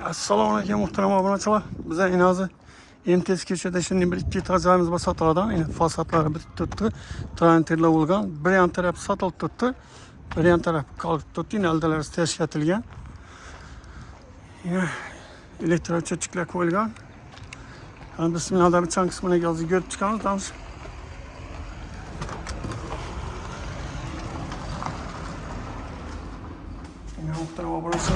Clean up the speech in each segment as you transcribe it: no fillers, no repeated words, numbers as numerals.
Assalomu alaykum muhtaram obunachilar. Biz en azı MTS ko'chada shunday bir ikki tajayimiz bor sotiladigan. Endi fasadlari bitib turibdi. Tranterlar bo'lgan. Bir yon taraf sotilib turibdi. Bir yon taraf qolib turibdi. Aldalari tashkil etilgan. Yine elektr o'chiruvchilar qo'yilgan. Yani bismillahda bir çan kısmına yazı görüp çıkalım. Tamam. Yine muhtarım burası.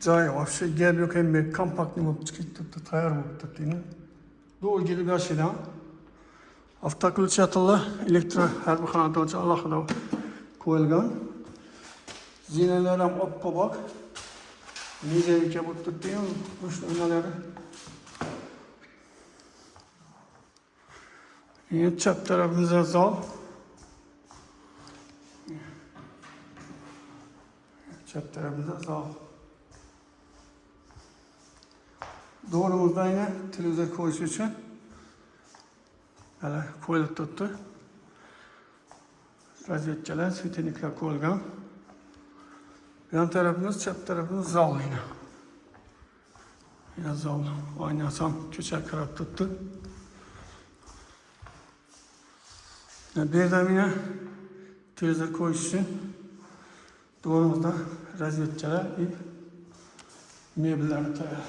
Cay вообще gel yok hem bir kompaktli olup çıkıp tayar olup tuttu yine. Doğru gelip bir şeyden. Avtokulçi atılı elektro her bir kanalda olacak Allah'a koyulgan. Zineler hem oppa bak. Nice bir kebut tuttu yine. Kuşlu öneleri. Yine çap tarafımıza zal. Çap tarafımıza zal. Doğrumuzda yine televizyon koyusu için böyle koyulup tuttu. Raziyetçiler, sütenikler koyulgan. Yan tarafımız, çap tarafımız zal yine. Yine zal. Oynasam köçer karab tuttu. Birden yine televizyon koyusu için doğrumuzda raziyetçiler ip mebellerini tayar.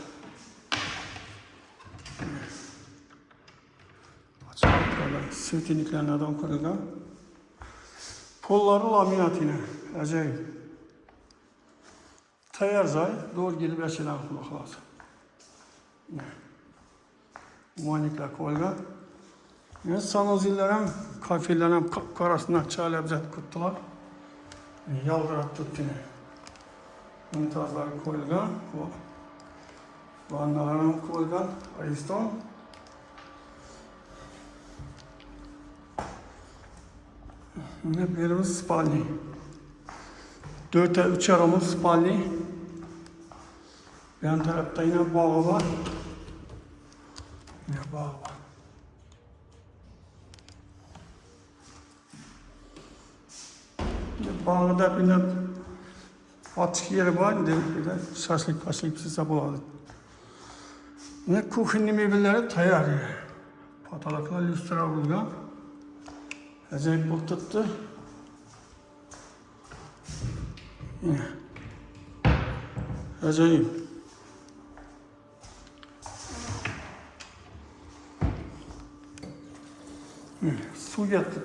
Süteniklerin adam koyulgan. Polları laminat yine. Acayip. Tayar zay. Doğru gelip yaşayan kulak lazım. Muayenikler koyulgan. Yani sanozillerim, kafirlerim karasından çağla bizat kuttular. Yaldırat tuttu yine. Unitazları koyulgan. Vannalarım koyulgan. Ayiston. Yine birimiz spalni. 4'e 3 aramız spalni. Yan tarafta yine bağı var. Yine bağı var. Bağda yine açık yeri var. Bir de şaşlık paşlık size buladı. Yine kuhinli mebelleri tayar. Patalaklar lüstra bulgan. Acayip bul tuttu. Yine. Acayip. Su yattı.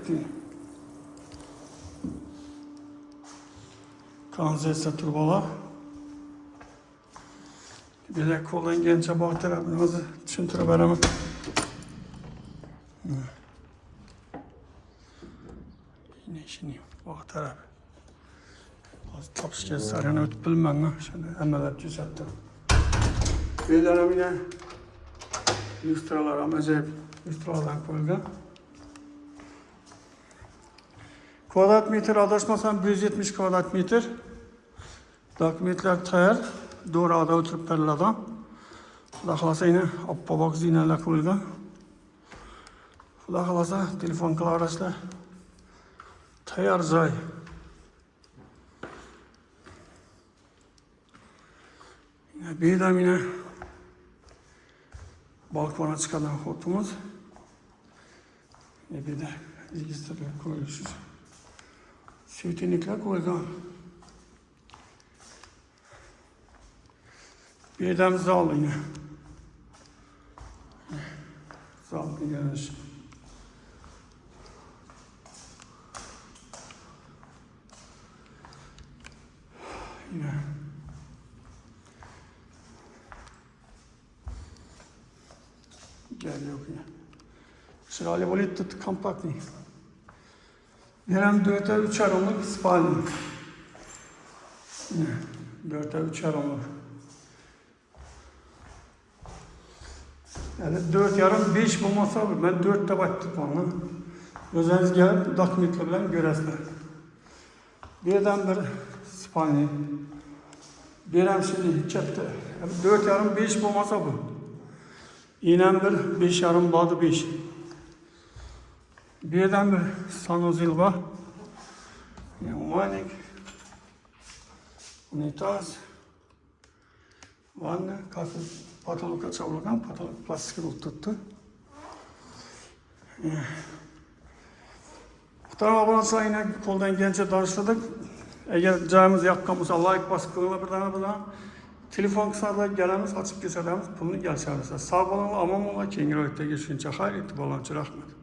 Kanalizasyon turbalar. Bir de koldan gence bağ tarafımızı düşüntürü veremem. Yine şimdi bağ tarafı. Tapış kez sarına ötüp bilmem. Şimdi emeler düzelttim. Bir de yine lüstralar acayip lüstralardan koyulgan. Kvadrat metre adashmasam 170 kvadrat metre. Dokumentler tayar. Doğru ada oturup veriladi. Xudo xolasa yine oppoq zinalar qo'yilgan. Xudo xolasa telefon qilaverasizlar. Tayyor joy. Yine balkona chiqadigan xotimiz. Bir de registrlar qo'yilishi. Sütenikler koyulgan. Birden zal yine. Zal görünüş. Yine. Gel yok yine. Şurayla böyle tut kompakt değil. Yerem 4'e 3 aramlık spalni. 4'e 3 aramlık. Yani 4 yarım 5 bulmasa ben 4'te baktık onunla. Özeniz gelip dokumentler bilen göresler. Birden bir spalni. Birem şimdi çepte. Yani 4 yarım 5 bulmasa bu. İğnem bir 5 yarım bağdı 5. Birden bir sanozil var. Pneumatik. Unitaz. Vanna, kapı patologga çavurgan, patolog plastik bulup tuttu. Muhtarım abonatçılar yine koldan gence danışladık. Eğer cayımız yakkan olsa like basıp kılına bir tane telefon kısada gelemiz, açıp geçerlerimiz pulunu gelişerlerse. Sağ olun, aman ola, kengir öğütte geçince hayır etti, balancı rahmet.